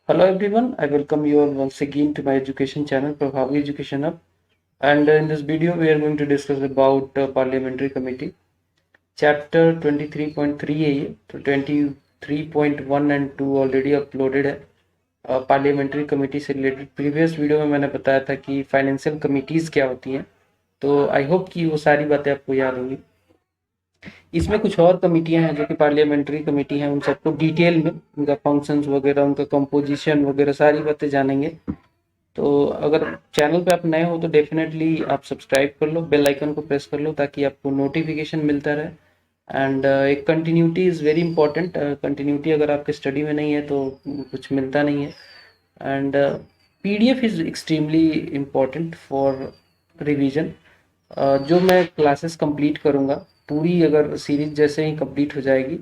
Hello everyone, I welcome you all once again to my education channel Prabhavi Education Hub. And in this video we are going to discuss about Parliamentary Committee. Chapter 23.3 है ये, तो 23.1 and 2 already uploaded है parliamentary committee से related. Previous video में मैंने बताया था कि फाइनेंशियल कमिटीज़ क्या होती हैं, तो आई होप कि वो सारी बातें आपको याद होंगी। इसमें कुछ और कमिटियां हैं जो कि पार्लियामेंट्री कमेटी हैं, उन सबको डिटेल में उनका फंक्शंस वगैरह, उनका कंपोजिशन वगैरह सारी बातें जानेंगे। तो अगर चैनल पे आप नए हो तो डेफिनेटली आप सब्सक्राइब कर लो, बेल आइकन को प्रेस कर लो ताकि आपको नोटिफिकेशन मिलता रहे। एंड एक continuity is very important. Continuity अगर आपके स्टडी में नहीं है तो कुछ मिलता नहीं है। And PDF is extremely important for revision. जो मैं क्लासेस कंप्लीट करूँगा पूरी, अगर सीरीज जैसे ही कंप्लीट हो जाएगी,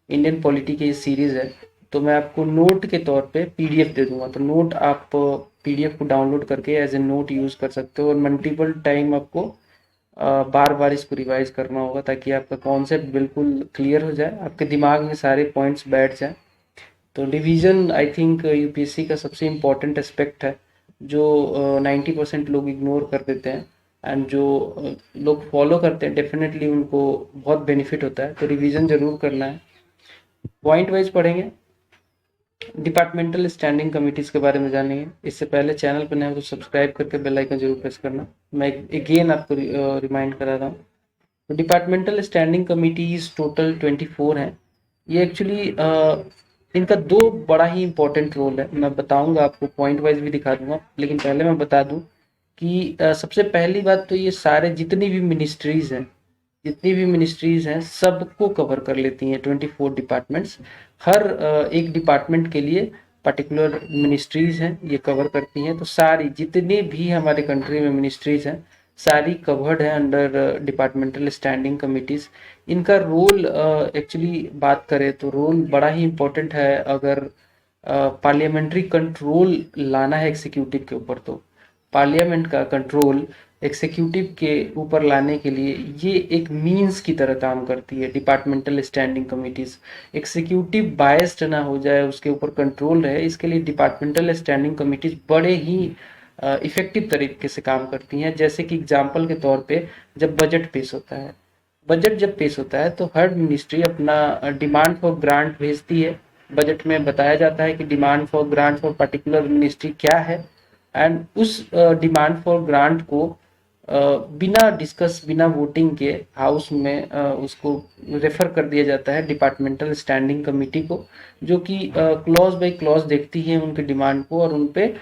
इंडियन पॉलिटी की सीरीज है, तो मैं आपको नोट के तौर पे पीडीएफ दे दूंगा। तो नोट आप पीडीएफ को डाउनलोड करके एज ए नोट यूज़ कर सकते हो और मल्टीपल टाइम आपको बार बार इसको रिवाइज करना होगा ताकि आपका कॉन्सेप्ट बिल्कुल क्लियर हो जाए, आपके दिमाग में सारे पॉइंट्स बैठ जाए। तो डिवीज़न आई थिंक यूपीएससी का सबसे इम्पोर्टेंट एस्पेक्ट है जो 90% लोग इग्नोर कर देते हैं। एंड जो लोग फॉलो करते हैं डेफिनेटली उनको बहुत बेनिफिट होता है। तो रिवीजन जरूर करना है। पॉइंट वाइज पढ़ेंगे, डिपार्टमेंटल स्टैंडिंग कमिटीज़ के बारे में जानेंगे। इससे पहले चैनल पर नए हो तो सब्सक्राइब करके बेल आइकन जरूर प्रेस करना। मैं अगेन आपको रिमाइंड करा रहा हूँ। तो डिपार्टमेंटल स्टैंडिंग कमिटीज़ टोटल 24 हैं। ये एक्चुअली इनका दो बड़ा ही इंपॉर्टेंट रोल है। मैं बताऊंगा आपको, पॉइंट वाइज भी दिखा दूंगा, लेकिन पहले मैं बता दूं कि सबसे पहली बात तो ये सारे जितनी भी मिनिस्ट्रीज हैं सबको कवर कर लेती हैं। 24 डिपार्टमेंट्स, हर एक डिपार्टमेंट के लिए पर्टिकुलर मिनिस्ट्रीज हैं, ये कवर करती हैं। तो सारी जितनी भी हमारे कंट्री में मिनिस्ट्रीज हैं सारी कवर्ड है अंडर डिपार्टमेंटल स्टैंडिंग कमिटीज़। इनका रोल एक्चुअली बात करें तो रोल बड़ा ही इम्पोर्टेंट है। अगर पार्लियामेंट्री कंट्रोल लाना है एग्जीक्यूटिव के ऊपर, तो पार्लियामेंट का कंट्रोल एग्जीक्यूटिव के ऊपर लाने के लिए ये एक मींस की तरह काम करती है departmental standing committees. Executive biased ना हो जाए, उसके ऊपर कंट्रोल रहे, इसके लिए डिपार्टमेंटल स्टैंडिंग कमिटीज़ बड़े ही इफेक्टिव तरीके से काम करती हैं। जैसे कि एग्जांपल के तौर पे जब बजट जब पेश होता है तो हर मिनिस्ट्री अपना डिमांड फॉर ग्रांट भेजती है। बजट में बताया जाता है कि demand for grant for particular ministry क्या है। एंड उस डिमांड फॉर ग्रांट को बिना डिस्कस, बिना वोटिंग के हाउस में उसको रेफर कर दिया जाता है डिपार्टमेंटल स्टैंडिंग कमेटी को, जो कि क्लॉज बाय क्लॉज देखती है उनके डिमांड को और उन पे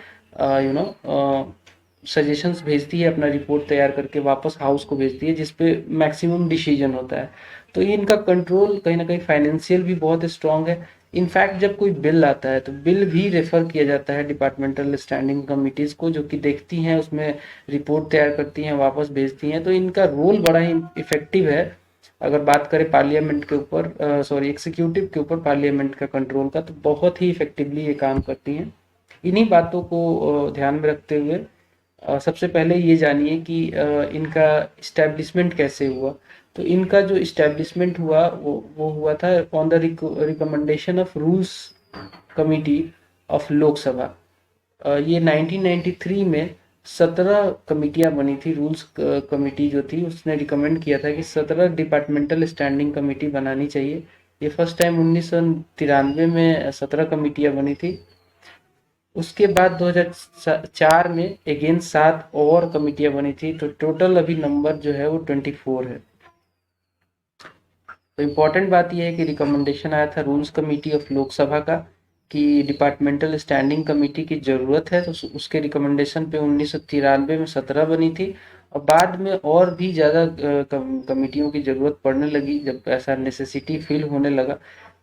सजेशंस भेजती है, अपना रिपोर्ट तैयार करके वापस हाउस को भेजती है जिसपे मैक्सिमम डिसीजन होता है। तो ये इनका कंट्रोल कहीं ना कहीं फाइनेंशियल भी बहुत स्ट्रांग है। इनफैक्ट जब कोई बिल आता है तो बिल भी रेफर किया जाता है डिपार्टमेंटल स्टैंडिंग कमिटीज को, जो कि देखती हैं, उसमें रिपोर्ट तैयार करती हैं, वापस भेजती हैं। तो इनका रोल बड़ा ही इफेक्टिव है। अगर बात करें पार्लियामेंट के ऊपर, सॉरी एग्जीक्यूटिव के ऊपर पार्लियामेंट का कंट्रोल का, तो बहुत ही इफेक्टिवली ये काम करती हैं। इन्हीं बातों को ध्यान में रखते हुए सबसे पहले ये जानिए कि इनका इस्टेब्लिशमेंट कैसे हुआ। तो इनका जो इस्टेब्लिशमेंट हुआ वो हुआ था on the recommendation of rules committee of Lok Sabha. ये 1993 में 17 कमिटियां बनी थी। रूल्स कमेटी जो थी उसने रिकमेंड किया था कि 17 डिपार्टमेंटल स्टैंडिंग कमेटी बनानी चाहिए। ये फर्स्ट टाइम 1993 में 17 कमिटियां बनी थी। उसके बाद 2004 में अगेन 7 और कमिटियां बनी थी। तो टोटल अभी नंबर जो है वो 24 है। तो इम्पोर्टेंट बात यह है कि रिकमेंडेशन आया था रूल्स कमेटी ऑफ लोकसभा का कि डिपार्टमेंटल स्टैंडिंग कमेटी की ज़रूरत है। तो उसके रिकमेंडेशन पे 1993 में 17 बनी थी और बाद में और भी ज़्यादा कमेटियों की ज़रूरत पड़ने लगी जब ऐसा नेसेसिटी फील होने लगा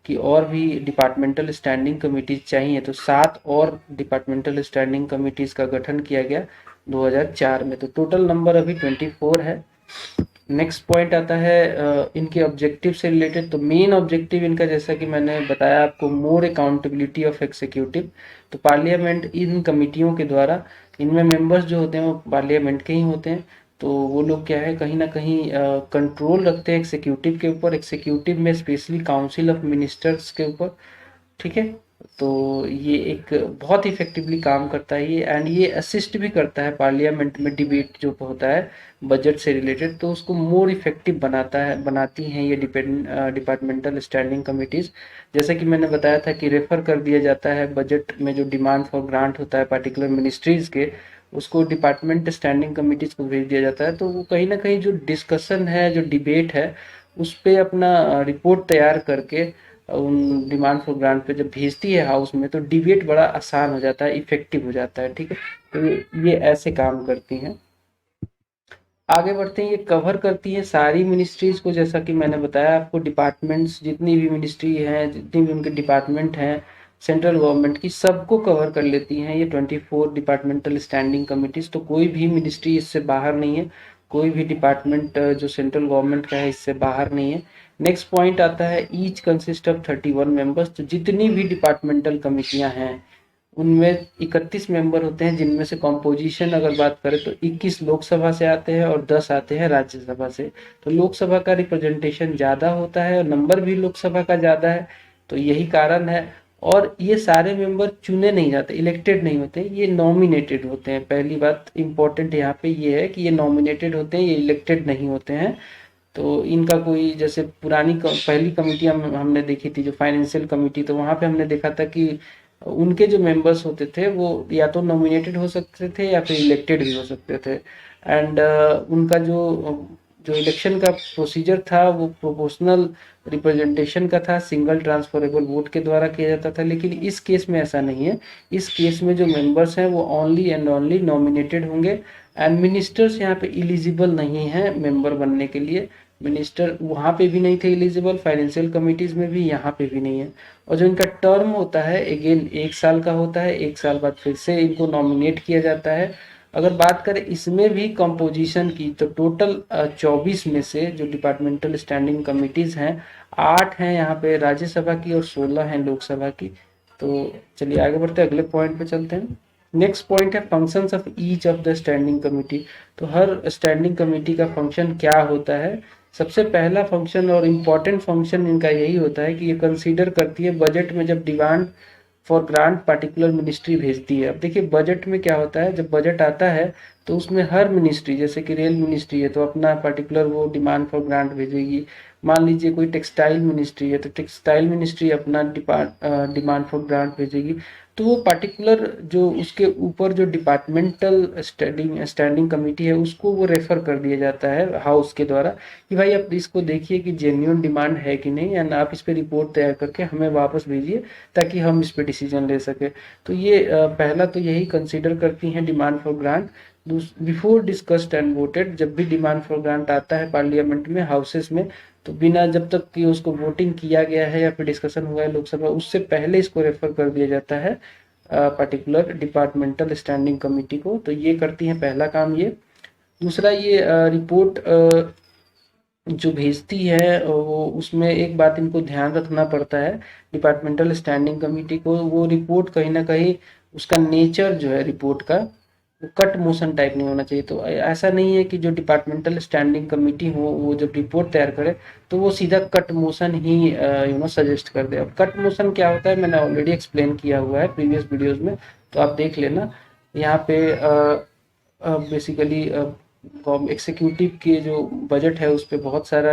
कि और भी डिपार्टमेंटल स्टैंडिंग कमेटीज चाहिए। तो 7 और डिपार्टमेंटल स्टैंडिंग कमेटीज का गठन किया गया 2004 में। तो टोटल नंबर अभी 24 है। नेक्स्ट पॉइंट आता है इनके ऑब्जेक्टिव से रिलेटेड। तो मेन ऑब्जेक्टिव इनका, जैसा कि मैंने बताया आपको, मोर अकाउंटेबिलिटी ऑफ एग्जीक्यूटिव। तो पार्लियामेंट इन कमिटियों के द्वारा, इनमें मेंबर्स जो होते हैं वो पार्लियामेंट के ही होते हैं। तो वो लोग क्या है, कहीं ना कहीं कंट्रोल रखते हैं एग्जीक्यूटिव के ऊपर, एग्जीक्यूटिव में स्पेशली काउंसिल ऑफ मिनिस्टर्स के ऊपर। ठीक है, तो ये एक बहुत इफेक्टिवली काम करता है ये, एंड ये असिस्ट भी करता है पार्लियामेंट में डिबेट जो होता है बजट से रिलेटेड, तो उसको मोर इफेक्टिव बनाती हैं ये डिपार्टमेंटल स्टैंडिंग कमिटीज। जैसे कि मैंने बताया था कि रेफर कर दिया जाता है बजट में जो डिमांड फॉर ग्रांट होता है पार्टिकुलर मिनिस्ट्रीज के, उसको डिपार्टमेंट स्टैंडिंग कमिटीज को भेज दिया जाता है, तो वो कहीं ना कहीं जो डिस्कशन है, जो डिबेट है, उस पे अपना रिपोर्ट तैयार करके उन डिमांड फॉर ग्रांट पे जब भेजती है हाउस में, तो डिबेट बड़ा आसान हो जाता है, इफेक्टिव हो जाता है। ठीक है, तो ये ऐसे काम करती हैं। आगे बढ़ते हैं, ये कवर करती है सारी मिनिस्ट्रीज को, जैसा कि मैंने बताया आपको, डिपार्टमेंट्स जितनी भी मिनिस्ट्री हैं, जितनी भी उनके डिपार्टमेंट हैं सेंट्रल गवर्नमेंट की, सबको कवर कर लेती हैं ये 24 डिपार्टमेंटल स्टैंडिंग कमिटीज। तो कोई भी मिनिस्ट्री इससे बाहर नहीं है, कोई भी डिपार्टमेंट जो सेंट्रल गवर्नमेंट का है इससे बाहर नहीं है। नेक्स्ट पॉइंट आता है, ईच कंसिस्ट ऑफ 31 मेंबर्स। तो जितनी भी डिपार्टमेंटल कमिटियां हैं उनमें 31 मेंबर होते हैं, जिनमें से कॉम्पोजिशन अगर बात करें तो 21 लोकसभा से आते हैं और 10 आते हैं राज्यसभा से। तो लोकसभा का रिप्रेजेंटेशन ज़्यादा होता है और नंबर भी लोकसभा का ज़्यादा है, तो यही कारण है। और ये सारे मेंबर चुने नहीं जाते, इलेक्टेड नहीं होते, ये नॉमिनेटेड होते हैं। पहली बात इंपॉर्टेंट यहाँ पे ये है कि ये नॉमिनेटेड होते हैं, ये इलेक्टेड नहीं होते हैं। तो इनका कोई, जैसे पहली कमेटी हमने देखी थी जो फाइनेंशियल कमेटी, तो वहां पे हमने देखा था कि उनके जो मेंबर्स होते थे वो या तो नॉमिनेटेड हो सकते थे या फिर इलेक्टेड भी हो सकते थे। एंड उनका जो इलेक्शन का प्रोसीजर था वो प्रोपोर्शनल रिप्रेजेंटेशन का था, सिंगल ट्रांसफरेबल वोट के द्वारा किया जाता था। लेकिन इस केस में ऐसा नहीं है, इस केस में जो मेंबर्स हैं वो ओनली एंड ओनली नॉमिनेटेड होंगे, एंड मिनिस्टर्स यहाँ पे इलिजिबल नहीं है मेंबर बनने के लिए। मिनिस्टर वहाँ पे भी नहीं थे एलिजिबल, फाइनेंशियल कमिटीज में भी, यहाँ पे भी नहीं है। और जो इनका टर्म होता है अगेन 1 साल का होता है, 1 साल बाद फिर से इनको नॉमिनेट किया जाता है। अगर बात करें इसमें भी कंपोजिशन की, तो टोटल 24 में से जो डिपार्टमेंटल स्टैंडिंग कमिटीज हैं, 8 हैं यहाँ पे राज्यसभा की और 16 हैं लोकसभा की। तो चलिए आगे बढ़ते हैं, अगले पॉइंट पे चलते हैं। नेक्स्ट पॉइंट है functions of each of the standing committee. तो हर स्टैंडिंग कमिटी का फंक्शन क्या होता है। सबसे पहला फंक्शन और इम्पॉर्टेंट फंक्शन इनका यही होता है कि ये कंसीडर करती है बजट में जब demand for grant particular ministry भेजती है। अब देखिए बजट में क्या होता है, जब बजट आता है तो उसमें हर मिनिस्ट्री, जैसे कि रेल मिनिस्ट्री है तो अपना पर्टिकुलर वो डिमांड फॉर ग्रांट भेजेगी। मान लीजिए कोई टेक्सटाइल मिनिस्ट्री है तो टेक्सटाइल मिनिस्ट्री अपना डिमांड फॉर ग्रांट भेजेगी। तो वो पार्टिकुलर जो उसके ऊपर जो डिपार्टमेंटल स्टैंडिंग कमेटी है उसको वो रेफर कर दिया जाता है हाउस के द्वारा कि भाई आप इसको देखिए कि जेन्युइन डिमांड है कि नहीं, एंड आप इस पे रिपोर्ट तैयार करके हमें वापस भेजिए ताकि हम इस पे डिसीजन ले सके। तो ये पहला तो यही कंसीडर करती हैं demand for grant. Before discussed and voted, जब भी डिमांड फॉर ग्रांट आता है पार्लियामेंट में, हाउसेस में, तो बिना जब तक कि उसको वोटिंग किया गया है या फिर डिस्कशन हुआ है लोकसभा, उससे पहले इसको रेफर कर दिया जाता है पर्टिकुलर डिपार्टमेंटल स्टैंडिंग कमेटी को। तो ये करती है पहला काम ये। दूसरा, ये रिपोर्ट जो भेजती है वो, उसमें एक बात इनको ध्यान रखना पड़ता है डिपार्टमेंटल स्टैंडिंग कमेटी को, वो रिपोर्ट कहीं ना कहीं उसका नेचर जो है रिपोर्ट का, वो कट मोशन टाइप नहीं होना चाहिए। तो ऐसा नहीं है कि जो डिपार्टमेंटल स्टैंडिंग कमेटी हो वो जब रिपोर्ट तैयार करे तो वो सीधा कट मोशन ही सजेस्ट कर दे। अब कट मोशन क्या होता है मैंने ऑलरेडी एक्सप्लेन किया हुआ है प्रीवियस वीडियोज में, तो आप देख लेना। यहाँ पे बेसिकली एग्जीक्यूटिव के जो बजट है उस पर बहुत सारा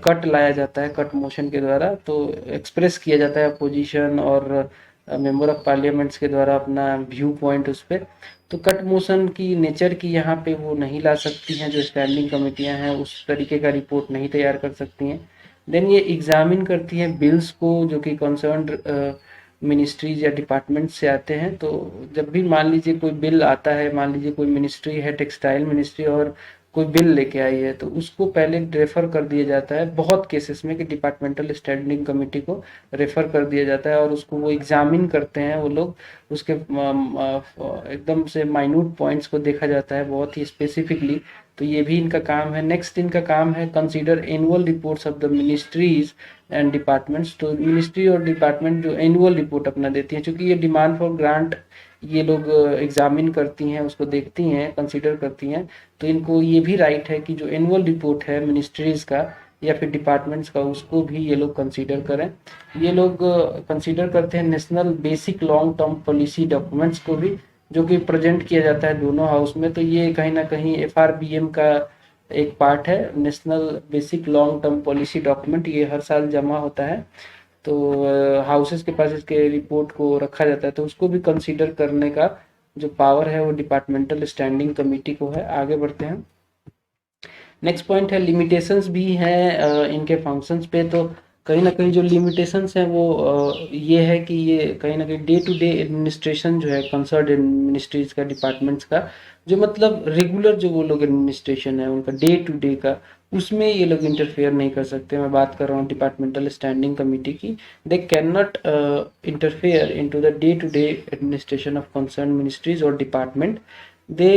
कट लाया जाता है कट मोशन के द्वारा, तो एक्सप्रेस किया जाता है अपोजिशन और मेंबर ऑफ पार्लियामेंट्स के द्वारा अपना व्यू पॉइंट उस पर। तो कट मोशन की नेचर की यहाँ पे वो नहीं ला सकती हैं, जो स्टैंडिंग कमेटियाँ हैं उस तरीके का रिपोर्ट नहीं तैयार कर सकती हैं। देन ये एग्जामिन करती है बिल्स को जो कि कंसर्न मिनिस्ट्रीज या डिपार्टमेंट से आते हैं। तो जब भी मान लीजिए कोई बिल आता है, मान लीजिए कोई मिनिस्ट्री है टेक्सटाइल मिनिस्ट्री और कोई बिल लेके आई है, तो उसको पहले रेफर कर दिया जाता है बहुत केसेस में कि डिपार्टमेंटल स्टैंडिंग कमेटी को रेफर कर दिया जाता है और उसको वो एग्जामिन करते हैं वो लोग। उसके एकदम से माइन्यूट पॉइंट्स को देखा जाता है बहुत ही स्पेसिफिकली। तो ये भी इनका काम है। नेक्स्ट इनका काम है consider annual reports of the ministries and departments. तो मिनिस्ट्री और डिपार्टमेंट जो एनुअल रिपोर्ट अपना देती हैं, क्योंकि ये डिमांड फॉर ग्रांट ये लोग एग्जामिन करती हैं, उसको देखती हैं, कंसीडर करती हैं, तो इनको ये भी राइट है कि जो एनुअल रिपोर्ट है मिनिस्ट्रीज का या फिर डिपार्टमेंट्स का, उसको भी ये लोग कंसीडर करें। ये लोग कंसीडर करते हैं national basic long term policy documents को भी, जो कि प्रेजेंट किया जाता है दोनों हाउस में। तो ये कहीं ना कहीं FRBM का एक पार्ट है, national basic long term policy document. ये हर साल जमा होता है, तो हाउसेस के पास इसके रिपोर्ट को रखा जाता है, तो उसको भी कंसीडर करने का जो पावर है वो डिपार्टमेंटल स्टैंडिंग कमेटी को है। आगे बढ़ते हैं। नेक्स्ट पॉइंट है लिमिटेशंस भी हैं इनके फंक्शंस पे। तो कहीं ना कहीं जो लिमिटेशंस हैं वो ये है कि ये कहीं ना कहीं डे टू डे एडमिनिस्ट्रेशन जो है कंसर्न मिनिस्ट्रीज का, डिपार्टमेंट्स का, जो मतलब रेगुलर जो वो लोग एडमिनिस्ट्रेशन है उनका डे टू डे का, उसमें ये लोग इंटरफेयर नहीं कर सकते। मैं बात कर रहा हूँ डिपार्टमेंटल स्टैंडिंग कमेटी की। They can not interfere into the day to day administration of concern ministries और department. They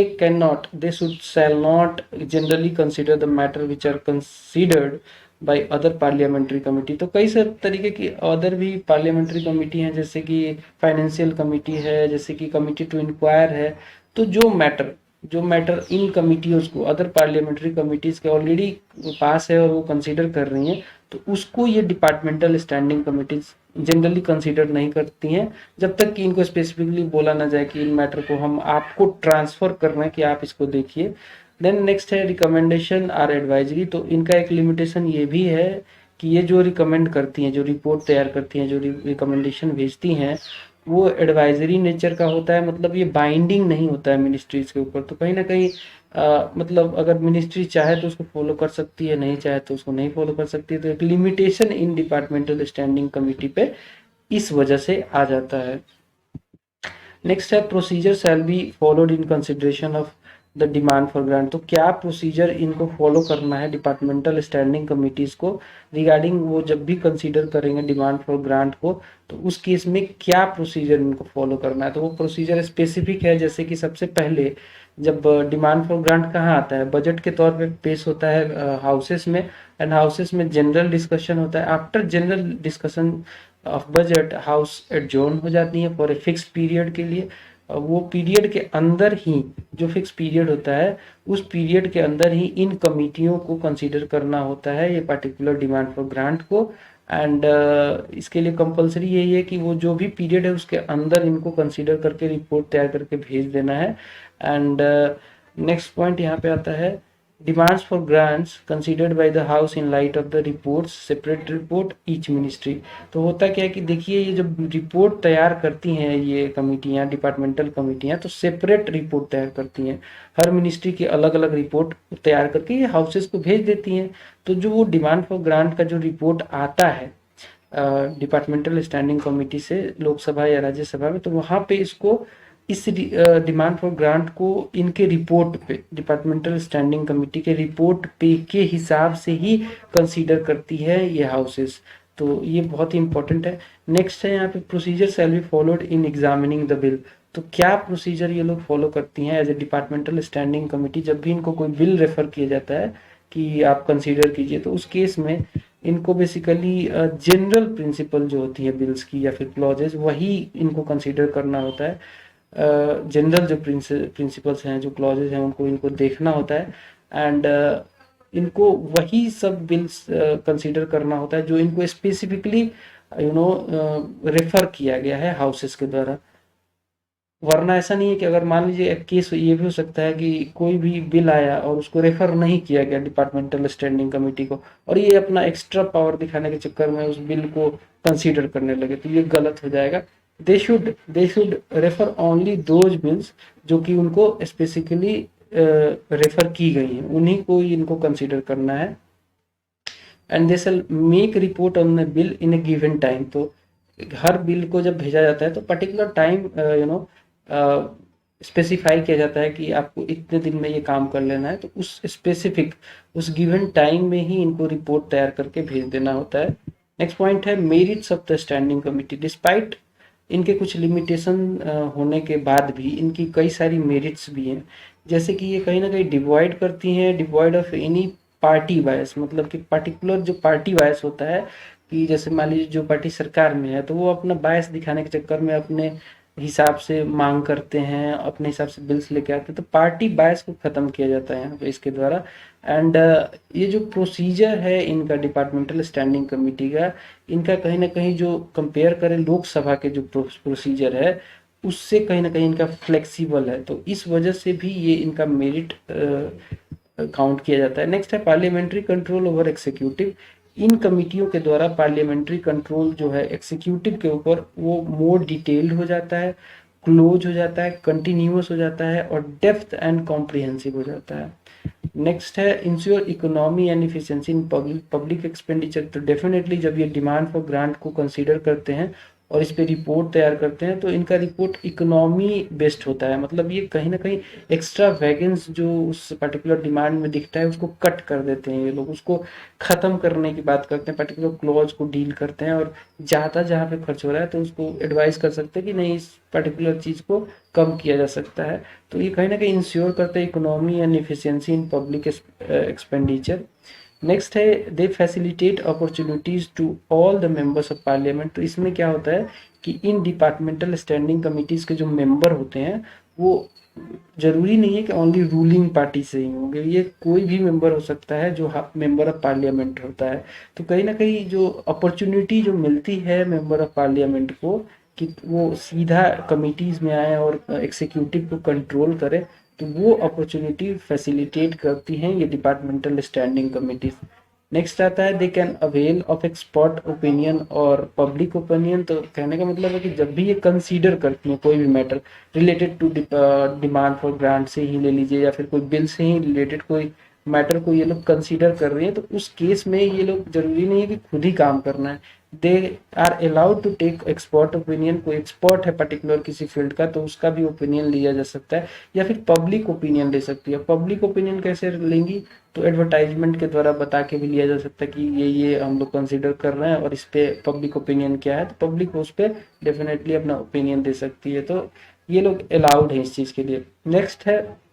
shall not generally consider the matter which are considered by other parliamentary committee। तो कई सारे तरीके की other भी parliamentary committee हैं, जैसे कि फाइनेंशियल कमेटी है, जैसे कि कमिटी टू इंक्वायर है। तो जो मैटर इन कमिटीज को अदर पार्लियामेंट्री कमिटीज के ऑलरेडी पास है और वो कंसीडर कर रही हैं, तो उसको ये departmental standing committees generally consider नहीं करती हैं, जब तक कि इनको स्पेसिफिकली बोला ना जाए कि इन मैटर को हम आपको ट्रांसफर कर रहे हैं कि आप इसको देखिए। देन नेक्स्ट है रिकमेंडेशन आर एडवाइजरी। तो इनका एक लिमिटेशन ये भी है कि ये जो रिकमेंड करती हैं, जो रिपोर्ट तैयार करती हैं, जो रिकमेंडेशन भेजती हैं, वो एडवाइजरी नेचर का होता है, मतलब ये बाइंडिंग नहीं होता है मिनिस्ट्रीज के ऊपर। तो कहीं ना कहीं मतलब अगर मिनिस्ट्री चाहे तो उसको फॉलो कर सकती है, नहीं चाहे तो उसको नहीं फॉलो कर सकती है। तो एक limitation in departmental standing committee पे इस वजह से आ जाता है। नेक्स्ट है procedure shall be followed in consideration of the demand for grant. तो क्या प्रोसीजर इनको फॉलो करना है डिपार्टमेंटल स्टैंडिंग कमिटीज को रिगार्डिंग, वो जब भी कंसीडर करेंगे डिमांड फॉर ग्रांट को, तो उस केस में क्या प्रोसीजर इनको फॉलो करना है। तो वो प्रोसीजर स्पेसिफिक है, जैसे कि सबसे पहले जब डिमांड फॉर ग्रांट कहाँ आता है, बजट के तौर पे पेश होता है हाउसेस में, एंड हाउसेस में जनरल डिस्कशन होता है। After general discussion of budget house adjourn हो जाती है फॉर ए फिक्स पीरियड के लिए। वो पीरियड के अंदर ही, जो फिक्स पीरियड होता है उस पीरियड के अंदर ही इन कमिटियों को कंसीडर करना होता है ये पर्टिकुलर डिमांड फॉर ग्रांट को। एंड इसके लिए कंपलसरी यही है कि वो जो भी पीरियड है उसके अंदर इनको कंसीडर करके रिपोर्ट तैयार करके भेज देना है। एंड नेक्स्ट पॉइंट यहाँ पे आता है demands for grants considered by the house in light of the reports, separate report each ministry. तो होता क्या है कि देखिए, ये जब रिपोर्ट तैयार करती हैं ये कमिटियाँ, डिपार्टमेंटल कमिटियाँ, तो सेपरेट रिपोर्ट तैयार करती हैं। हर मिनिस्ट्री की अलग अलग रिपोर्ट तैयार करके ये हाउसेस को भेज देती हैं। तो जो वो डिमांड फॉर ग्रांट का जो रिपोर्ट आता है डिपार्टमेंटल स्टैंडिंग कमेटी से लोकसभा या राज्यसभा में, तो वहाँ पे इसको इस डिमांड फॉर ग्रांट को इनके रिपोर्ट पे, डिपार्टमेंटल स्टैंडिंग कमेटी के रिपोर्ट पे के हिसाब से ही कंसीडर करती है ये हाउसेस। तो ये बहुत ही इंपॉर्टेंट है। नेक्स्ट है यहाँ पे procedure shall be followed in examining the bill. तो क्या प्रोसीजर ये लोग फॉलो करती हैं as a departmental standing committee, जब भी इनको कोई बिल रेफर किया जाता है कि आप कंसीडर कीजिए, तो उस केस में इनको बेसिकली जनरल प्रिंसिपल जो होती है बिल्स की या फिर क्लॉजेज, वही इनको कंसीडर करना होता है। जनरल जो प्रिंसिपल्स हैं, जो क्लॉजेज हैं, उनको इनको देखना होता है। एंड इनको वही सब बिल्स कंसीडर करना होता है जो इनको स्पेसिफिकली रेफर किया गया है हाउसेस के द्वारा। वरना ऐसा नहीं है कि अगर मान लीजिए एक केस ये भी हो सकता है कि कोई भी बिल आया और उसको रेफर नहीं किया गया डिपार्टमेंटल स्टैंडिंग कमेटी को, और ये अपना एक्स्ट्रा पावर दिखाने के चक्कर में उस बिल को कंसीडर करने लगे, तो ये गलत हो जाएगा। They should refer only those bills जो कि उनको स्पेसिफिकली रेफर की गई हैं, उन्हीं को इनको कंसीडर करना है। And they shell make report on the bill in A given time. तो हर बिल को जब भेजा जाता है तो पर्टिकुलर टाइम स्पेसिफाई किया जाता है कि आपको इतने दिन में ये काम कर लेना है, तो उस स्पेसिफिक उस गिवन टाइम में ही इनको रिपोर्ट तैयार करके भेज देना होता है। नेक्स्ट पॉइंट है merits of the standing committee. Despite इनके कुछ लिमिटेशन होने के बाद भी इनकी कई सारी मेरिट्स भी हैं, जैसे कि ये कहीं ना कहीं डिवाइड करती हैं, डिवाइड ऑफ एनी पार्टी बायस। मतलब कि पर्टिकुलर जो पार्टी बायस होता है, कि जैसे मान लीजिए जो पार्टी सरकार में है तो वो अपना बायस दिखाने के चक्कर में अपने हिसाब से मांग करते हैं, अपने हिसाब से बिल्स लेके आते हैं, तो पार्टी बायस को खत्म किया जाता है यहाँ पे इसके द्वारा। एंड ये जो प्रोसीजर है इनका डिपार्टमेंटल स्टैंडिंग कमेटी का, इनका कहीं ना कहीं जो कंपेयर करें लोकसभा के जो प्रोसीजर है उससे कहीं ना कहीं इनका फ्लेक्सिबल है, तो इस वजह से भी ये इनका मेरिट काउंट किया जाता है। नेक्स्ट है पार्लियामेंट्री कंट्रोल ओवर एग्जीक्यूटिव। इन कमिटियों के द्वारा पार्लियामेंट्री कंट्रोल जो है एग्जीक्यूटिव के ऊपर वो मोर डिटेल्ड हो जाता है, क्लोज हो जाता है, कंटिन्यूअस हो जाता है और डेप्थ एंड कॉम्प्रिहेंसिव हो जाता है। नेक्स्ट है ensure economy and efficiency in public expenditure. तो डेफिनेटली जब ये डिमांड फॉर ग्रांट को कंसीडर करते हैं और इस पे रिपोर्ट तैयार करते हैं तो इनका रिपोर्ट इकोनॉमी बेस्ड होता है, मतलब ये कहीं ना कहीं एक्स्ट्रा वैगन्स जो उस पर्टिकुलर डिमांड में दिखता है उसको कट कर देते हैं, ये लोग उसको खत्म करने की बात करते हैं, पर्टिकुलर क्लॉज को डील करते हैं और ज़्यादा जहाँ पे खर्च हो रहा है तो उसको एडवाइस कर सकते हैं कि नहीं इस पर्टिकुलर चीज़ को कम किया जा सकता है। तो ये कहीं ना कहीं इंश्योर करते हैं economy and efficiency in public expenditure. Next है they facilitate opportunities to all the members of Parliament. तो इसमें क्या होता है कि इन डिपार्टमेंटल स्टैंडिंग कमिटीज के जो मेंबर होते हैं वो जरूरी नहीं है कि ओनली रूलिंग पार्टी से ही होंगे, ये कोई भी मेंबर हो सकता है जो मेंबर ऑफ पार्लियामेंट होता है। तो कहीं ना कहीं जो अपॉर्चुनिटी जो मिलती है मेंबर ऑफ पार्लियामेंट को कि वो सीधा कमिटीज में आए और एग्जीक्यूटिव को कंट्रोल करे, तो वो अपॉर्चुनिटी फैसिलिटेट करती हैं ये डिपार्टमेंटल स्टैंडिंग कमिटीज। नेक्स्ट आता है they can avail of expert opinion और पब्लिक ओपिनियन। तो कहने का मतलब है कि जब भी ये कंसीडर करती हैं कोई भी matter related to demand for grant से ही ले लीजिए या फिर कोई बिल से ही रिलेटेड कोई मैटर को ये लोग कंसीडर कर रही हैं, तो उस केस में ये लोग जरूरी नहीं है कि खुद ही काम करना है, they are allowed to take expert opinion. कोई एक्सपर्ट है पर्टिकुलर किसी फील्ड का तो उसका भी ओपिनियन लिया जा सकता है या फिर पब्लिक ओपिनियन ले सकती है। पब्लिक ओपिनियन कैसे लेंगी, तो एडवर्टाइजमेंट के द्वारा बता के भी लिया जा सकता है कि ये हम लोग कंसीडर कर रहे हैं और इस पे पब्लिक ओपिनियन क्या है, तो पब्लिक उस पर डेफिनेटली अपना ओपिनियन दे सकती है, तो ये लोग अलाउड है इस चीज़ के लिए। नेक्स्ट है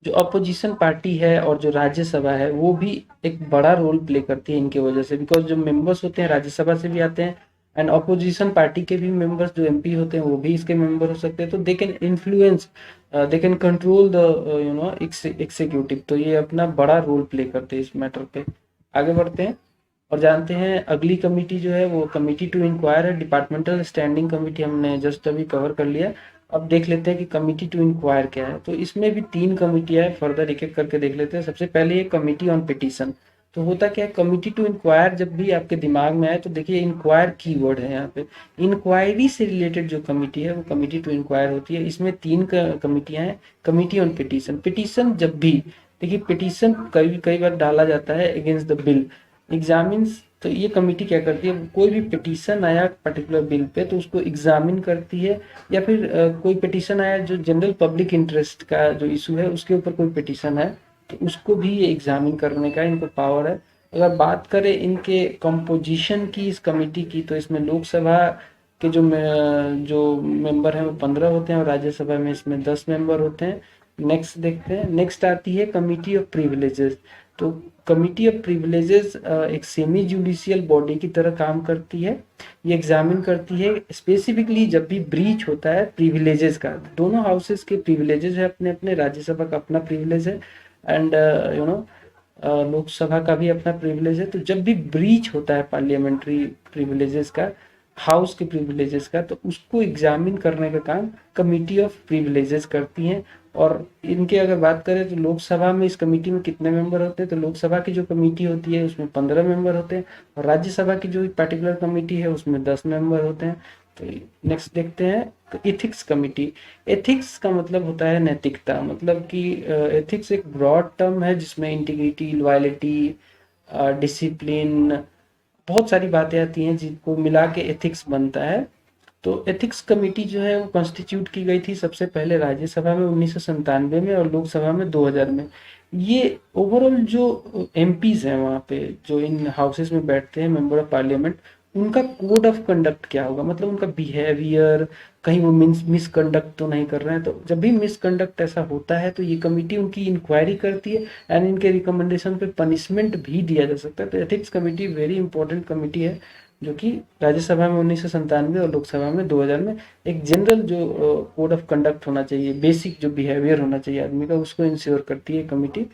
जो अपोजिशन पार्टी है और जो राज्यसभा है वो भी एक बड़ा रोल प्ले करती है इनके वजह से, बिकॉज जो मेंबर्स होते हैं राज्यसभा से भी आते हैं एंड अपोजिशन पार्टी के भी मेंबर्स जो एमपी होते हैं वो भी इसके मेंबर हो सकते हैं, तो they can influence, they can control the executive. तो ये अपना बड़ा रोल प्ले करते हैं इस मैटर पे। आगे बढ़ते हैं और जानते हैं अगली कमिटी जो है वो कमिटी टू इंक्वायर है। डिपार्टमेंटल स्टैंडिंग कमिटी हमने जस्ट अभी कवर कर लिया, अब देख लेते हैं कि कमिटी टू इंक्वायर क्या है। तो इसमें भी तीन कमिटियां हैं, फर्दर एक एक करके देख लेते हैं। सबसे पहले ये कमिटी ऑन पिटीशन। तो होता क्या है, कमिटी टू इंक्वायर जब भी आपके दिमाग में आए तो देखिए इंक्वायर कीवर्ड है यहाँ पे, इंक्वायरी से रिलेटेड जो कमिटी है वो कमिटी टू इंक्वायर होती है। इसमें तीन कमिटियां हैं। कमिटी ऑन पिटीशन, पिटीशन जब भी देखिए पिटीशन कई बार डाला जाता है अगेंस्ट द बिल एग्जामिन्स, तो ये कमेटी क्या करती है, कोई भी पिटीशन आया पर्टिकुलर बिल पे तो उसको एग्जामिन करती है, या फिर कोई पिटीशन आया जो जनरल पब्लिक इंटरेस्ट का जो इशू है उसके ऊपर कोई पिटीशन है तो उसको भी ये एग्जामिन करने का इनको पावर है। अगर बात करें इनके कंपोजिशन की इस कमेटी की, तो इसमें लोकसभा के जो मेंबर हैं वो 15 होते हैं और राज्यसभा में इसमें 10 मेंबर होते हैं। नेक्स्ट देखते हैं, नेक्स्ट आती है कमिटी ऑफ प्रिविलेजेस। तो कमिटी ऑफ प्रिविलेजेस एक सेमी जुडिशियल बॉडी की तरह काम करती है। ये एग्जामिन करती है स्पेसिफिकली जब भी ब्रीच होता है प्रिविलेजेस का, दोनों हाउसेस के प्रिविलेजेस है अपने अपने, राज्यसभा का अपना प्रिविलेज है एंड लोकसभा का भी अपना प्रिविलेज है। तो जब भी ब्रीच होता है पार्लियामेंट्री प्रिविलेजेस का, हाउस के प्रिविलेजेस का, तो उसको एग्जामिन करने का काम कमिटी ऑफ प्रिविलेजेस करती हैं। और इनके अगर बात करें तो लोकसभा में इस कमेटी में कितने मेंबर होते हैं, तो लोकसभा की जो कमेटी होती है उसमें 15 मेंबर होते हैं और राज्यसभा की जो पर्टिकुलर कमेटी है उसमें 10 मेंबर होते हैं। तो नेक्स्ट देखते हैं तो एथिक्स कमेटी। एथिक्स का मतलब होता है नैतिकता, मतलब कि एथिक्स एक ब्रॉड टर्म है जिसमें इंटीग्रिटी, लॉयलिटी, डिसिप्लिन, बहुत सारी बातें आती हैं जिनको मिला के एथिक्स बनता है। तो एथिक्स कमेटी जो है वो कॉन्स्टिट्यूट की गई थी सबसे पहले राज्यसभा में 1997 में और लोकसभा में 2000 में। ये ओवरऑल जो एमपीज हैं वहाँ पे जो इन हाउसेस में बैठते हैं मेंबर ऑफ पार्लियामेंट, उनका कोड ऑफ कंडक्ट क्या होगा, मतलब उनका बिहेवियर, कहीं वो मिसकंडक्ट तो नहीं कर रहे हैं। तो जब भी मिसकंडक्ट ऐसा होता है तो ये कमेटी उनकी इंक्वायरी करती है एंड इनके रिकमेंडेशन पे पनिशमेंट भी दिया जा सकता है। तो ethics committee very important committee है जो कि राज्यसभा में 1997 और लोकसभा में 2000 में एक जनरल जो कोड ऑफ कंडक्ट होना चाहिए, बेसिक जो बिहेवियर होना चाहिए आदमी का, उसको इंश्योर करती है कमेटी।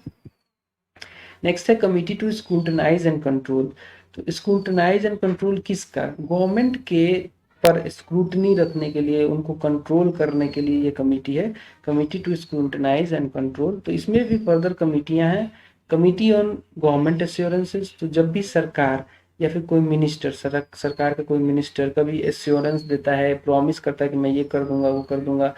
नेक्स्ट है committee to scrutinize and control. तो स्क्रूटनाइज एंड कंट्रोल किसका, गवर्नमेंट के पर स्क्रूटनी रखने के लिए, उनको कंट्रोल करने के लिए ये कमिटी है, committee to scrutinize and control. तो इसमें भी फर्दर कमिटियां हैं, कमिटी ऑन गवर्नमेंट एश्योरेंसेस। तो जब भी सरकार या फिर कोई मिनिस्टर, सरकार का कोई मिनिस्टर कभी एश्योरेंस देता है, प्रॉमिस करता है कि मैं ये कर दूंगा वो कर दूंगा,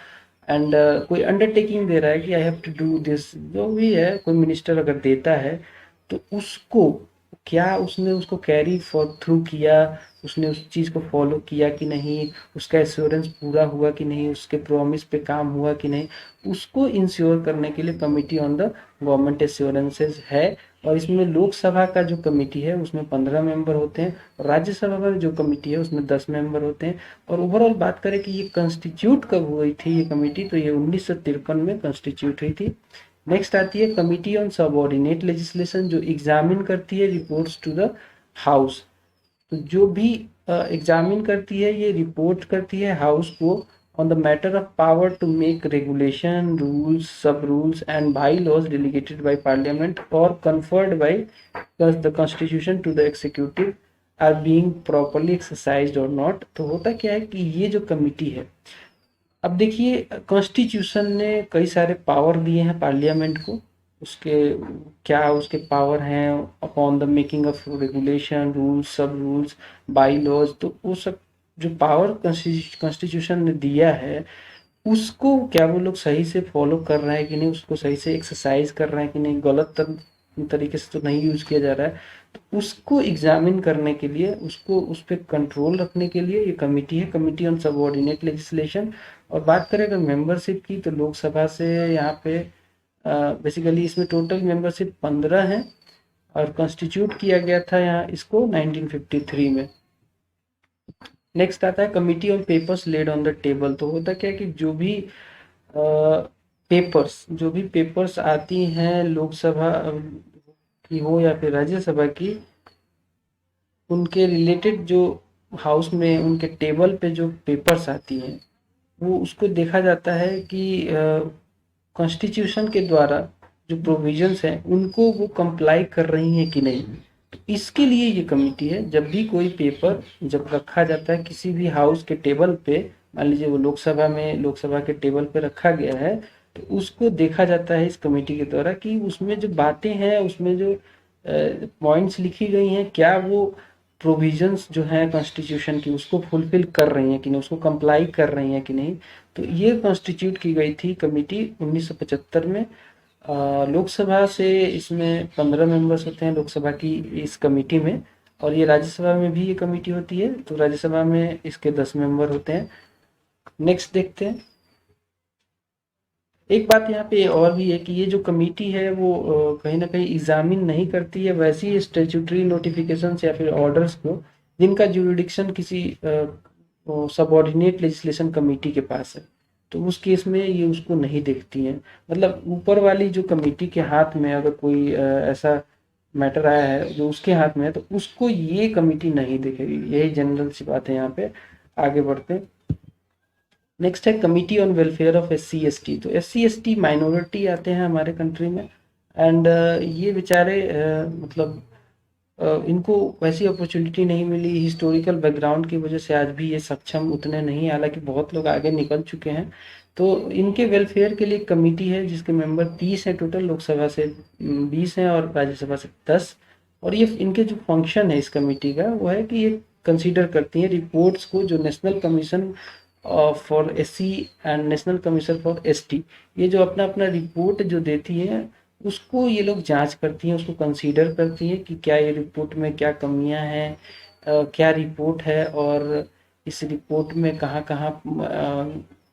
एंड कोई अंडरटेकिंग दे रहा है कि I have to do this, जो भी है कोई मिनिस्टर अगर देता है तो उसको क्या उसने उसको कैरी फॉर थ्रू किया, उसने उस चीज़ को फॉलो किया कि नहीं, उसका एश्योरेंस पूरा हुआ कि नहीं, उसके प्रॉमिस पे काम हुआ कि नहीं, उसको इंश्योर करने के लिए committee on the government assurances है। और इसमें लोकसभा का जो कमेटी है उसमें 15 मेंबर होते हैं, और राज्यसभा का जो कमेटी है उसमें 10 मेंबर होते हैं। और ओवरऑल बात करें कि ये कंस्टिट्यूट कब हुई थी ये कमेटी, तो ये 1953 में कंस्टिट्यूट हुई थी। नेक्स्ट आती है कमिटी ऑन सबऑर्डिनेट लेजिस्लेशन, जो एग्जामिन करती है रिपोर्ट्स टू द हाउस। तो जो भी एग्जामिन करती है, ये रिपोर्ट करती है हाउस को on the matter of power to make regulation, rules, sub-rules and bylaws delegated by parliament or conferred by the constitution to the executive are being properly exercised or not। तो होता क्या है कि ये जो कमिटी है, अब देखिए कॉन्स्टिट्यूशन ने कई सारे पावर दिए हैं पार्लियामेंट को, उसके क्या उसके पावर हैं upon the making of regulation, rules, सब रूल्स, बाई लॉज। तो वो सब जो पावर कॉन्स्टिट्यूशन ने दिया है उसको क्या वो लोग सही से फॉलो कर रहे हैं कि नहीं, उसको सही से एक्सरसाइज कर रहे हैं कि नहीं, गलत तरीके से तो नहीं यूज किया जा रहा है। तो उसको एग्जामिन करने के लिए, उसको उस पर कंट्रोल रखने के लिए ये कमिटी है, कमिटी ऑन सबऑर्डिनेट लेजिस्लेशन। और बात करें अगर मेंबरशिप की, तो लोकसभा से यहाँ पे बेसिकली इसमें टोटल मेंबरशिप 15 है, और कॉन्स्टिट्यूट किया गया था यहाँ इसको 1953 में। नेक्स्ट आता है committee on papers laid on the table. तो होता क्या है कि जो भी पेपर्स आती हैं लोकसभा की हो या फिर राज्यसभा की, उनके रिलेटेड जो हाउस में उनके टेबल पे जो पेपर्स आती हैं वो उसको देखा जाता है कि कॉन्स्टिट्यूशन के द्वारा जो प्रोविजंस हैं उनको वो कंप्लाई कर रही हैं कि नहीं। तो इसके लिए ये कमेटी है, जब भी कोई पेपर जब रखा जाता है किसी भी हाउस के टेबल पे, मान लीजिए वो लोकसभा के टेबल पे रखा गया है, तो उसको देखा जाता है इस कमेटी के द्वारा कि उसमें जो बातें हैं, उसमें जो पॉइंट्स लिखी गई हैं, क्या वो प्रोविजंस जो है कॉन्स्टिट्यूशन की उसको फुलफिल कर रही हैं कि नहीं, उसको कंप्लाई कर रही हैं कि नहीं। तो ये कॉन्स्टिट्यूट की गई थी कमेटी 1975 में। लोकसभा से इसमें 15 मेंबर्स होते हैं लोकसभा की इस कमेटी में, और ये राज्यसभा में भी ये कमेटी होती है, तो राज्यसभा में इसके 10 मेंबर होते हैं। नेक्स्ट देखते हैं, एक बात यहाँ पे और भी है कि ये जो कमेटी है वो कहीं ना कहीं एग्जामिन नहीं करती है वैसी स्टेचुटरी नोटिफिकेशंस या फिर ऑर्डर्स को जिनका जुरिडिक्शन किसी सबऑर्डिनेट लेजिस्लेशन कमेटी के पास है। तो उस केस में ये उसको नहीं देखती हैं, मतलब ऊपर वाली जो कमेटी के हाथ में अगर कोई ऐसा मैटर आया है जो उसके हाथ में है, तो उसको ये कमेटी नहीं देखेगी। यही जनरल सी बात है। यहाँ पे आगे बढ़ते हैं। नेक्स्ट है committee on welfare of SC ST। तो SC ST माइनॉरिटी आते हैं हमारे कंट्री में, एंड ये बेचारे मतलब इनको वैसी अपॉर्चुनिटी नहीं मिली, हिस्टोरिकल बैकग्राउंड की वजह से आज भी ये सक्षम उतने नहीं, हालांकि बहुत लोग आगे निकल चुके हैं। तो इनके वेलफेयर के लिए कमेटी है जिसके मेंबर 30 हैं टोटल, लोकसभा से 20 हैं और राज्यसभा से 10। और ये इनके जो फंक्शन है इस कमेटी का वो है कि ये कंसीडर करती हैं रिपोर्ट्स को जो national commission for SC and national commission for ST, ये जो अपना अपना रिपोर्ट जो देती है उसको ये लोग जांच करती हैं, उसको कंसीडर करती हैं कि क्या ये रिपोर्ट में क्या कमियां हैं, क्या रिपोर्ट है, और इस रिपोर्ट में कहाँ कहाँ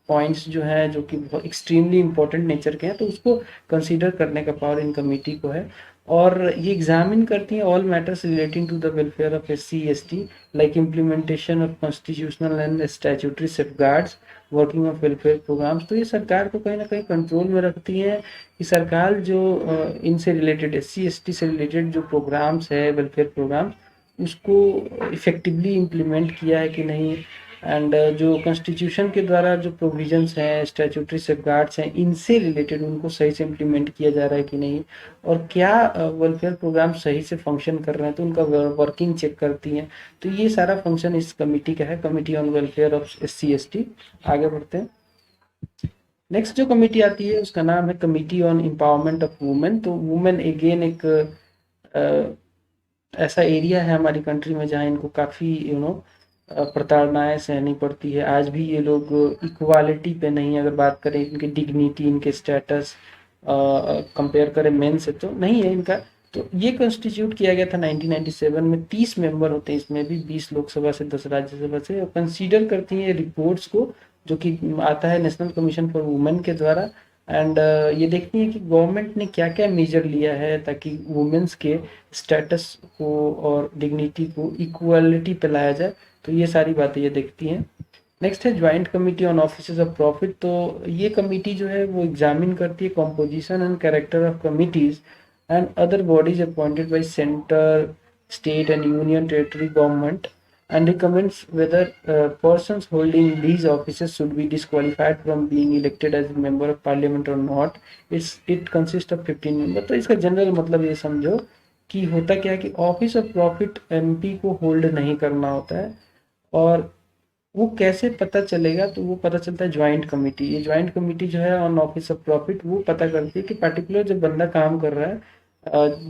पॉइंट्स जो है जो कि बहुत एक्सट्रीमली इंपॉर्टेंट नेचर के हैं, तो उसको कंसीडर करने का पावर इन कमेटी को है। और ये एग्जामिन करती हैं all matters relating to the welfare of SC ST like implementation of constitutional and statutory safeguards, working of welfare programmes. तो ये सरकार को कहीं ना कहीं कंट्रोल में रखती है कि सरकार जो इनसे रिलेटेड SC ST से रिलेटेड जो प्रोग्राम्स है, वेलफेयर प्रोग्राम्स, उसको इफेक्टिवली इम्प्लीमेंट किया है कि नहीं, एंड जो कॉन्स्टिट्यूशन के द्वारा जो प्रोविजंस हैं, स्टैट्यूटरी सेफगार्ड्स हैं, इनसे रिलेटेड उनको सही से इम्प्लीमेंट किया जा रहा है कि नहीं, और क्या वेलफेयर प्रोग्राम सही से फंक्शन कर रहे हैं, तो उनका वर्किंग चेक करती हैं। तो ये सारा फंक्शन इस कमेटी का है, committee on welfare of SC/ST। आगे बढ़ते हैं। नेक्स्ट जो कमेटी आती है उसका नाम है committee on empowerment of women. तो वुमेन अगेन एक ऐसा एरिया है हमारी कंट्री में जहाँ इनको काफ़ी प्रताड़नाएं सहनी पड़ती है। आज भी ये लोग इक्वालिटी पे नहीं, अगर बात करें इनके डिग्निटी, इनके स्टेटस कंपेयर करें मेन से, तो नहीं है इनका। तो ये कॉन्स्टिट्यूट किया गया था 1997 में। 30 मेंबर होते हैं इसमें भी, 20 लोकसभा से, 10 राज्यसभा से, और कंसीडर करती हैं रिपोर्ट्स को जो कि आता है नेशनल कमीशन फॉर वुमेन के द्वारा। एंड ये देखती है कि गवर्नमेंट ने क्या क्या मेजर लिया है ताकि वुमेन्स के स्टेटस को और डिग्निटी को इक्वालिटी पे लाया जाए। तो ये सारी बातें ये देखती हैं। नेक्स्ट है joint committee on offices of profit. तो ये कमेटी जो है वो एग्जामिन करती है composition and character of committees and other bodies appointed by centre, state and union territory government and recommends whether persons holding these offices should be disqualified from being elected as a member of parliament or not. It consists of 15 members। तो इसका general मतलब ये समझो कि होता क्या है कि ऑफिस ऑफ प्रॉफिट MP को होल्ड नहीं करना होता है। और वो कैसे पता चलेगा, तो वो पता चलता है ज्वाइंट कमेटी। ये ज्वाइंट कमेटी जो है ऑन ऑफिस ऑफ प्रॉफिट, वो पता करती है कि पर्टिकुलर जो बंदा काम कर रहा है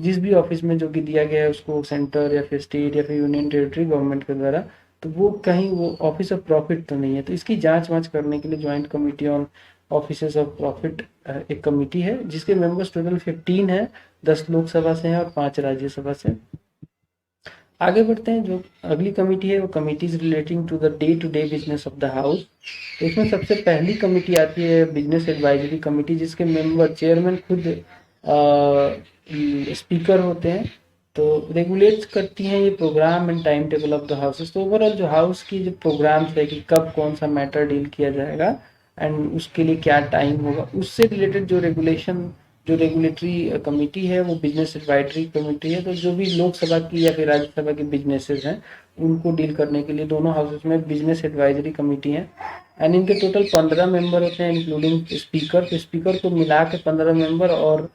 जिस भी ऑफिस में जो कि दिया गया है उसको, सेंटर या फिर स्टेट या फिर यूनियन टेरिटरी गवर्नमेंट के द्वारा, तो वो कहीं वो ऑफिस ऑफ प्रॉफिट तो नहीं है। तो इसकी जांच वाँच करने के लिए joint committee on offices of profit एक कमेटी है जिसके मेंबर्स टोटल 15 है, 10 लोकसभा से हैं और 5 राज्यसभा से। आगे बढ़ते हैं। जो अगली कमेटी है वो committees relating to the day to day business of the house. तो इसमें सबसे पहली कमेटी आती है बिजनेस एडवाइजरी कमेटी, जिसके मेंबर चेयरमैन खुद स्पीकर होते हैं। तो रेगुलेट करती हैं ये programme and time table of the houses. तो ओवरऑल जो हाउस की जो प्रोग्राम्स है कि कब कौन सा मैटर डील किया जाएगा एंड उसके लिए क्या टाइम होगा, उससे रिलेटेड जो रेगुलेशन, जो रेगुलेटरी कमेटी है वो बिजनेस एडवाइजरी कमेटी है। तो जो भी लोकसभा की या फिर राज्यसभा की बिजनेसेस हैं उनको डील करने के लिए दोनों हाउसेस में बिजनेस एडवाइजरी कमेटी है। एंड इनके टोटल 15 मेंबर होते हैं इंक्लूडिंग स्पीकर। तो स्पीकर को मिला के 15 मेंबर, और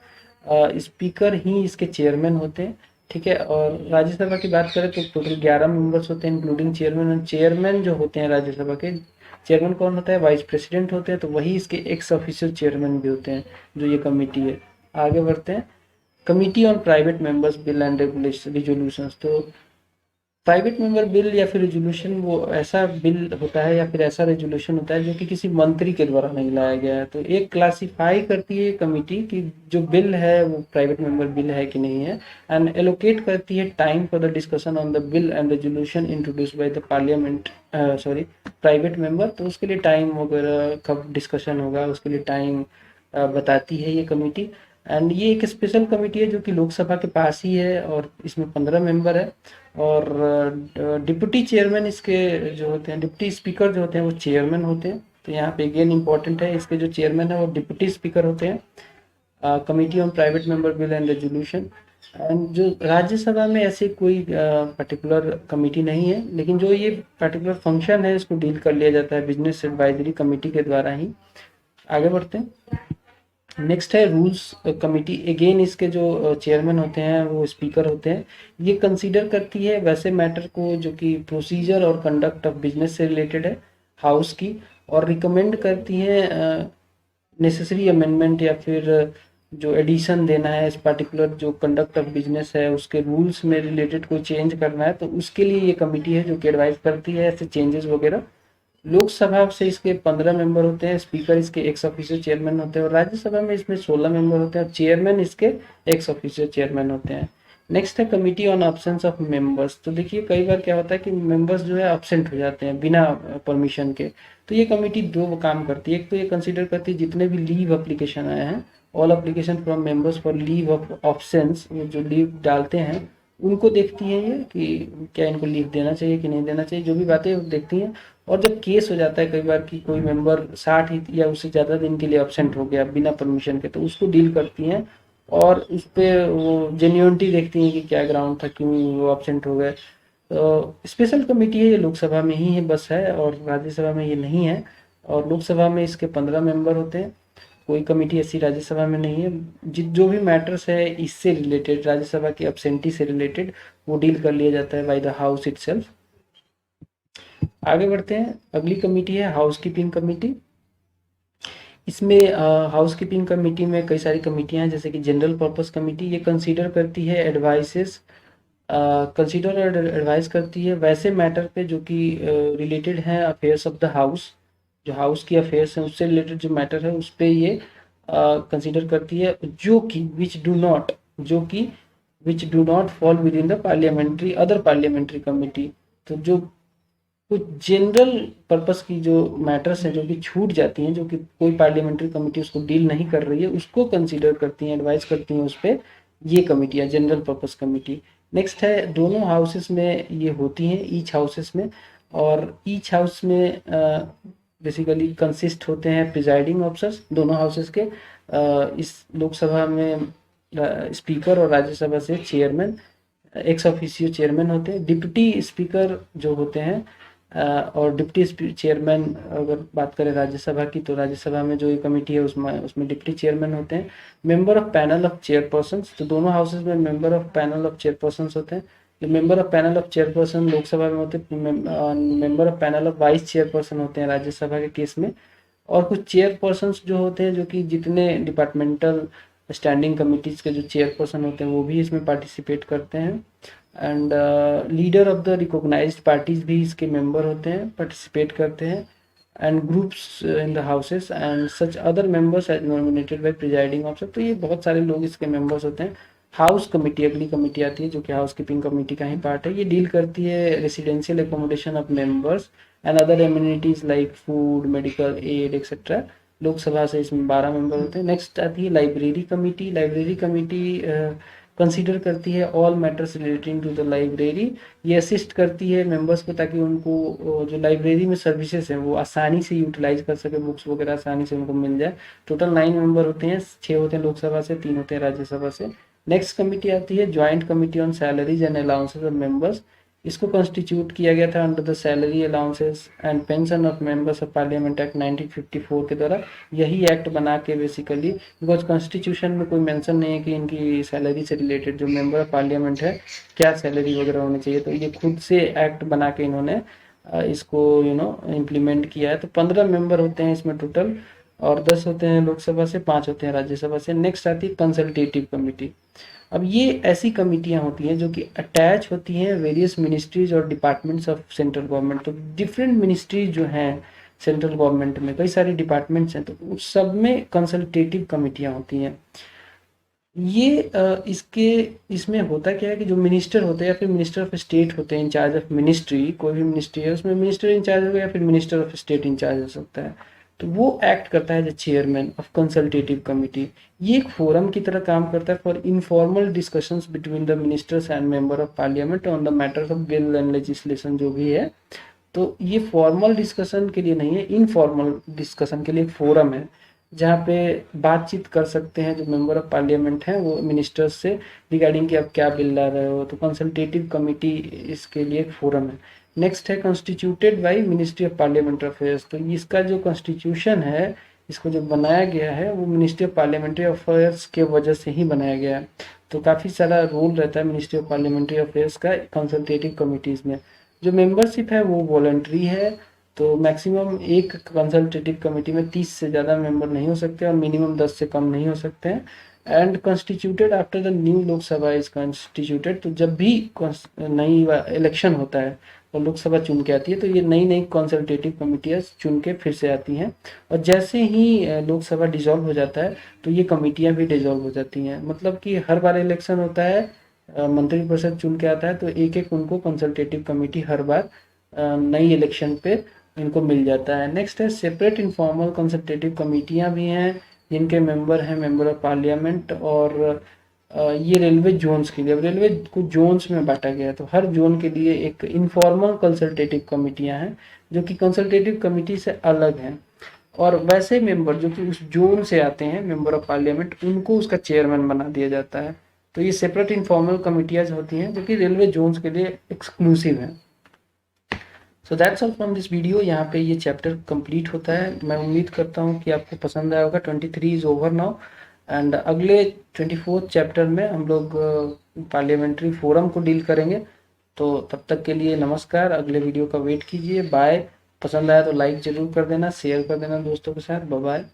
स्पीकर ही इसके चेयरमैन होते हैं। ठीक है। और राज्यसभा की बात करें तो टोटल 11 मेंबर्स होते हैं इंक्लूडिंग चेयरमैन। और चेयरमैन जो होते हैं राज्यसभा के, चेयरमैन कौन होता है? वाइस प्रेसिडेंट होते हैं। तो वही इसके एक्स ऑफिशियल चेयरमैन भी होते हैं जो ये कमेटी है। आगे बढ़ते हैं। Committee on private members bill and resolutions. तो प्राइवेट मेंबर बिल या फिर रेजोल्यूशन वो ऐसा बिल होता है या फिर ऐसा रेजोल्यूशन होता है जो कि किसी मंत्री के द्वारा नहीं लाया गया है। तो एक क्लासिफाई करती है कमेटी कि जो बिल है वो प्राइवेट मेंबर बिल है कि नहीं है, एंड एलोकेट करती है time for the discussion on the bill and resolution introduce by the parliament private member. तो उसके लिए टाइम वगैरह कब डिस्कशन होगा उसके लिए टाइम बताती है ये कमेटी। एंड ये एक स्पेशल कमेटी है जो कि लोकसभा के पास ही है और इसमें 15 मेंबर है। और डिप्टी चेयरमैन इसके जो होते हैं, डिप्टी स्पीकर जो होते हैं वो चेयरमैन होते हैं। तो यहाँ पे अगेन इंपॉर्टेंट है, इसके जो चेयरमैन है वो डिप्टी स्पीकर होते हैं। Committee on private member bill and resolution. And जो राज्यसभा में ऐसे कोई पर्टिकुलर कमेटी नहीं है, लेकिन जो ये पर्टिकुलर फंक्शन है इसको डील कर लिया जाता है बिजनेस एडवाइजरी कमेटी के द्वारा ही। आगे बढ़ते हैं। नेक्स्ट है रूल्स कमेटी। अगेन इसके जो चेयरमैन होते हैं वो स्पीकर होते हैं। ये कंसीडर करती है वैसे मैटर को जो कि प्रोसीजर और कंडक्ट ऑफ बिजनेस से रिलेटेड है हाउस की, और रिकमेंड करती है नेसेसरी अमेंडमेंट या फिर जो एडिशन देना है इस पर्टिकुलर जो कंडक्ट ऑफ बिजनेस है उसके रूल्स में रिलेटेड कोई चेंज करना है, तो उसके लिए ये कमेटी है जो कि एडवाइस करती है ऐसे चेंजेस वगैरह। लोकसभा से इसके 15 मेंबर होते हैं, स्पीकर इसके एक्स ऑफिशियल चेयरमैन होते हैं, और राज्यसभा में इसमें 16 मेंबर होते हैं और चेयरमैन इसके एक्स ऑफिशियल चेयरमैन होते हैं। नेक्स्ट है committee on absence of members. तो देखिए कई बार क्या होता है कि मेंबर्स जो है अब्सेंट हो जाते हैं बिना परमिशन के। तो ये कमेटी दो काम करती है। एक तो ये कंसीडर करती है जितने भी लीव एप्लीकेशन आए हैं, all application from members for leave of absence, जो लीव डालते हैं उनको देखती हैं ये कि क्या इनको लीव देना चाहिए कि नहीं देना चाहिए, जो भी बातें देखती हैं। और जब केस हो जाता है कई बार कि कोई मेंबर 60 या उससे ज़्यादा दिन के लिए अब्सेंट हो गया बिना परमिशन के, तो उसको डील करती हैं और उस पर वो जेन्युइनिटी देखती हैं कि क्या ग्राउंड था क्यों वो अब्सेंट हो गए। स्पेशल कमेटी है, ये लोकसभा में ही है बस है, और राज्यसभा में ये नहीं है। और लोकसभा में इसके 15 मेंबर होते हैं। कोई कमेटी ऐसी राज्यसभा में नहीं है। जो भी मैटर्स है इससे रिलेटेड, राज्यसभा की अब्सेंटी से रिलेटेड, वो डील कर लिया जाता है बाय द हाउस इटसेल्फ। आगे बढ़ते हैं। अगली कमेटी है हाउस कीपिंग कमेटी। इसमें हाउस कीपिंग कमेटी में कई सारी कमेटियां हैं, जैसे कि जनरल पर्पस कमेटी, ये कंसीडर करती है एडवाइसेस, कंसीडर और एडवाइस करती है वैसे मैटर पे जो कि रिलेटेड हैं अफेयर्स ऑफ द हाउस। जो हाउस की अफेयर्स हैं उससे रिलेटेड जो मैटर है उस पे ये कंसीडर करती है, जो कि which do not fall with in the parliamentary other parliamentary committee. तो जो कुछ जनरल पर्पस की जो मैटर्स हैं जो कि छूट जाती हैं, जो कि कोई पार्लियामेंट्री कमेटी उसको डील नहीं कर रही है, उसको कंसीडर करती हैं, एडवाइस करती हैं उस पर ये कमेटियाँ, जनरल पर्पस कमेटी। नेक्स्ट है, दोनों हाउसेस में ये होती हैं, ईच हाउसेस में। और ईच हाउस में बेसिकली कंसिस्ट होते हैं प्रिजाइडिंग ऑफिसर्स दोनों हाउसेस के। इस लोकसभा में स्पीकर और राज्यसभा से चेयरमैन, एक्स ऑफिशियो चेयरमैन होते हैं। डिप्टी स्पीकर जो होते हैं और डिप्टी चेयरमैन, अगर बात करें राज्यसभा की, तो राज्यसभा में जो ये कमेटी है उसमें डिप्टी चेयरमैन होते हैं। Member of panel of chairperson, तो दोनों हाउसेज में member of panel of chairperson होते हैं। जो member of panel of chairperson Lok Sabha में होते हैं, member of panel of vice chairperson होते हैं राज्यसभा के केस में। और कुछ चेयरपर्सन जो होते हैं, जो कि जितने डिपार्टमेंटल स्टैंडिंग कमिटीज के जो चेयरपर्सन होते हैं वो भी इसमें पार्टिसिपेट करते हैं। And leader of the recognised parties भी इसके मेंबर होते हैं, पार्टिसिपेट करते हैं। And groups in the houses and such other members as nominated by presiding officer. तो ये बहुत सारे लोग इसके मेंबर्स होते हैं। हाउस कमेटी अगली कमेटी आती है, जो कि हाउस कीपिंग कमेटी का ही पार्ट है। ये डील करती है residential accommodation of members and other amenities like food, medical aid etcetera. Lok Sabha से इसमें 12 मेंबर होते हैं। नेक्स्ट आती है library committee. Library committee consider करती है all matters relating to the library. ये असिस्ट करती है मेंबर्स को, ताकि उनको जो लाइब्रेरी में सर्विसेज हैं वो आसानी से यूटिलाइज कर सके, बुक्स वगैरह आसानी से उनको मिल जाए। टोटल 9 मेंबर होते हैं, 6 होते हैं लोकसभा से, 3 होते हैं राज्यसभा से। नेक्स्ट कमेटी आती है joint committee on salaries and allowances of members. इसको कॉन्स्टिट्यूट किया गया था under the salary allowances and pension of members of parliament act 1954 के द्वारा। यही एक्ट बना के बेसिकली, बिकॉज कॉन्स्टिट्यूशन में कोई मेंशन नहीं है कि इनकी सैलरी से रिलेटेड जो मेंबर ऑफ पार्लियामेंट है क्या सैलरी वगैरह होनी चाहिए, तो ये खुद से एक्ट बना के इन्होंने इसको इम्प्लीमेंट किया है। तो 15 मेंबर होते हैं इसमें टोटल, और 10 होते हैं लोकसभा से, 5 होते हैं राज्यसभा से। नेक्स्ट आती है कंसल्टेटिव कमेटी। अब ये ऐसी कमेटियां होती हैं जो कि अटैच होती हैं वेरियस मिनिस्ट्रीज और डिपार्टमेंट्स ऑफ सेंट्रल गवर्नमेंट। तो डिफरेंट मिनिस्ट्रीज जो हैं सेंट्रल गवर्नमेंट में, कई सारे डिपार्टमेंट्स हैं, तो उस सब में कंसल्टेटिव कमेटियां होती हैं। ये इसमें होता क्या है कि जो मिनिस्टर होते हैं या फिर मिनिस्टर ऑफ स्टेट होते हैं इंचार्ज ऑफ मिनिस्ट्री, कोई भी मिनिस्ट्री है उसमें मिनिस्टर इंचार्ज होगा या फिर मिनिस्टर ऑफ स्टेट इंचार्ज हो सकता है, तो वो एक्ट करता है as chairman of consultative committee. ये एक फोरम की तरह काम करता है for informal discussions between the ministers and member of parliament on the matters of bill and legislation जो भी है। तो ये फॉर्मल डिस्कशन के लिए नहीं है, इनफॉर्मल डिस्कशन के लिए एक फोरम है जहाँ पे बातचीत कर सकते हैं जो मेंबर ऑफ पार्लियामेंट हैं वो मिनिस्टर्स से रिगार्डिंग कि आप क्या बिल ला रहे हो। तो कंसल्टेटिव कमेटी इसके लिए एक फोरम है। नेक्स्ट है constituted by ministry of parliamentary affairs. तो इसका जो कॉन्स्टिट्यूशन है, इसको जो बनाया गया है वो मिनिस्ट्री ऑफ पार्लियामेंट्री अफेयर्स के वजह से ही बनाया गया है। तो काफ़ी सारा रोल रहता है मिनिस्ट्री ऑफ पार्लियामेंट्री अफेयर्स का कंसल्टेटिव कमिटीज़ में। जो मेंबरशिप है वो वॉलंटरी है, तो मैक्सिमम एक कंसल्टेटिव कमेटी में 30 से ज़्यादा मेंबर नहीं हो सकते और मिनिमम 10 से कम नहीं हो सकते हैं। And constituted after the new Lok Sabha is constituted. तो जब भी नई इलेक्शन होता है और लोकसभा चुन के आती है तो ये नई नई कंसल्टेटिव कमेटियाँ चुन के फिर से आती हैं। और जैसे ही लोकसभा डिसॉल्व हो जाता है तो ये कमेटियाँ भी डिसॉल्व हो जाती हैं। मतलब कि हर बार इलेक्शन होता है, मंत्रिपरिषद चुन के आता है, तो एक एक उनको कंसल्टेटिव कमेटी हर बार नई इलेक्शन पे इनको मिल जाता है। नेक्स्ट है सेपरेट इनफॉर्मल कंसल्टेटिव कमेटियां भी हैं जिनके मेंबर हैं मेंबर ऑफ पार्लियामेंट। और ये रेलवे जोन्स के लिए, अब रेलवे को जोन्स में बांटा गया है, तो हर जोन के लिए एक इनफॉर्मल कंसल्टेटिव कमेटियां हैं जो कि कंसल्टेटिव कमेटी से अलग हैं। और वैसे मेंबर जो कि उस जोन से आते हैं मेंबर ऑफ पार्लियामेंट, उनको उसका चेयरमैन बना दिया जाता है। तो ये सेपरेट इनफॉर्मल कमिटियाज होती हैं जो कि रेलवे जोन्स के लिए एक्सक्लूसिव हैं। So that's all from this video. यहाँ पे ये चैप्टर कंप्लीट होता है। मैं उम्मीद करता हूँ कि आपको पसंद आया होगा। 23 इज ओवर नाउ एंड अगले 24th चैप्टर में हम लोग पार्लियामेंट्री फोरम को डील करेंगे। तो तब तक के लिए नमस्कार, अगले वीडियो का वेट कीजिए। बाय। पसंद आया तो लाइक जरूर कर देना, शेयर कर देना दोस्तों के साथ। Bye bye.